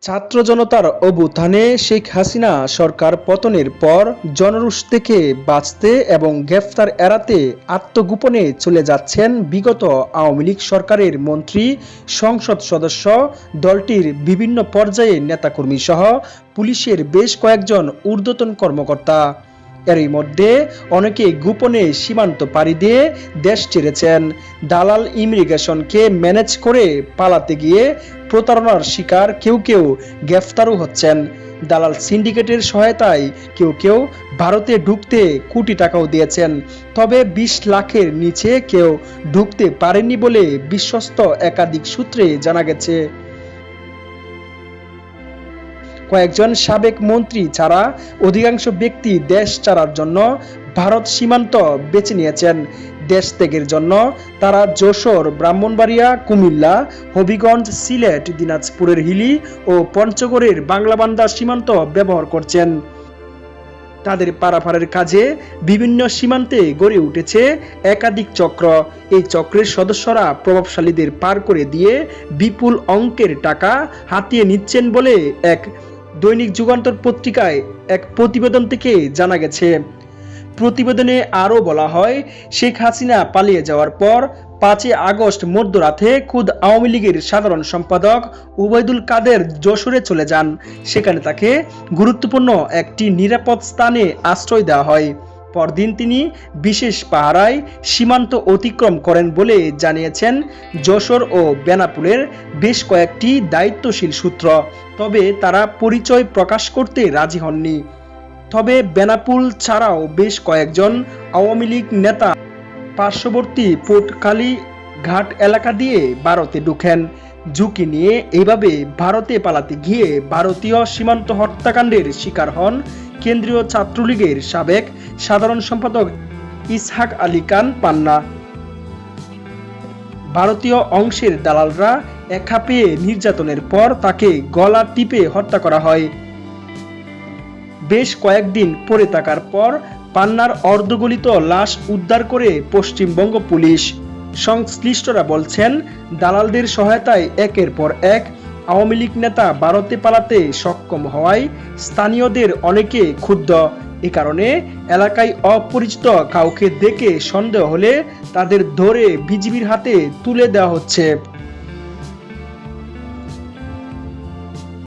ছাত্র জনতার অভ্যুত্থানে শেখ হাসিনা সরকার পতনের পর জনরোষ থেকে বাঁচতে এবং গ্রেফতার এড়াতে আত্মগোপনে চলে যাচ্ছেন বিগত আওয়ামী লীগ সরকারের মন্ত্রী, সংসদ সদস্য, দলটির বিভিন্ন পর্যায়ের নেতাকর্মী সহ পুলিশের বেশ কয়েকজন ঊর্ধ্বতন কর্মকর্তা। এরই মধ্যে অনেকে গোপনে সীমান্ত পাড়ি দিয়ে দেশ ছেড়েছেন। দালাল ইমিগ্রেশনকে ম্যানেজ করে পালাতে গিয়ে প্রতারণার শিকার কেউ কেউ গ্রেফতারও হচ্ছেন। দালাল সিন্ডিকেটের সহায়তায় কেউ কেউ ভারতে ঢুকতে কোটি টাকাও দিয়েছেন। তবে 20 লাখের নিচে কেউ ঢুকতে পারেনি বলে বিশ্বস্ত একাধিক সূত্রে জানা গেছে। কয়েকজন সাবেক মন্ত্রী ছাড়া অধিকাংশ ব্যক্তি দেশ ছাড়ার জন্য ভারত সীমান্ত বেছে নিয়েছেন। দেশ ত্যাগের জন্য তারা যশোর, ব্রাহ্মণবাড়িয়া, কুমিল্লা, হবিগঞ্জ, সিলেট, দিনাজপুরের হিলি ও পঞ্চগড়ের বাংলাবান্ধা সীমান্ত ব্যবহার করছেন। তাদের পারাপারের কাজে বিভিন্ন সীমান্তে গড়ে উঠেছে একাধিক চক্র। এই চক্রের সদস্যরা প্রভাবশালীদের পার করে দিয়ে বিপুল অঙ্কের টাকা হাতিয়ে নিচ্ছেন বলে এক দৈনিক যুগান্তর পত্রিকায় এক প্রতিবেদন থেকে জানা গেছে। প্রতিবেদনে আরও বলা হয়, শেখ হাসিনা পালিয়ে যাওয়ার পর 5 আগস্ট মধ্যরাতে খুদ আওয়ামী লীগের সাধারণ সম্পাদক ওবায়দুল কাদের যশোরে চলে যান। সেখানে তাকে গুরুত্বপূর্ণ একটি নিরাপদ স্থানে আশ্রয় দেওয়া হয়। পরদিন তিনি বিশেষ পাহারায় সীমান্ত অতিক্রম করেন বলে জানিয়েছেন যশোর ও বেনাপোলের বেশ কয়েকটি দায়িত্বশীল সূত্র। তবে তারা পরিচয় প্রকাশ করতে রাজি হননি। তবে বেনাপোল ছাড়াও বেশ কয়েকজন আওয়ামী লীগ নেতা পার্শ্ববর্তী পোর্টকালী ঘাট এলাকা দিয়ে ভারতে ঢুকেন। ঝুঁকি নিয়ে এইভাবে ভারতে পালাতে গিয়ে ভারতীয় সীমান্ত হত্যাকাণ্ডের শিকার হন কেন্দ্রীয় ছাত্রলীগের সাবেক সাধারণ সম্পাদক ইসহাক আলী খান পান্না। ভারতীয় অংশের দালালরা একা পেয়ে নির্যাতনের পর তাকে গলা টিপে হত্যা করা হয়। বেশ কয়েকদিন পড়ে থাকার পর পান্নার অর্ধগলিত লাশ উদ্ধার করে পশ্চিমবঙ্গ পুলিশ। সংশ্লিষ্টরা বলছেন, দালালদের সহায়তায় একের পর এক আওয়ামী লীগ নেতা ভারতে পালাতে সক্ষম হওয়ায় স্থানীয়দের অনেকে ক্ষুব্ধ। এ কারণে এলাকায় অপরিচিত কাউকে দেখে সন্দেহ হলে তাদের ধরে বিজিবির হাতে তুলে দেওয়া হচ্ছে।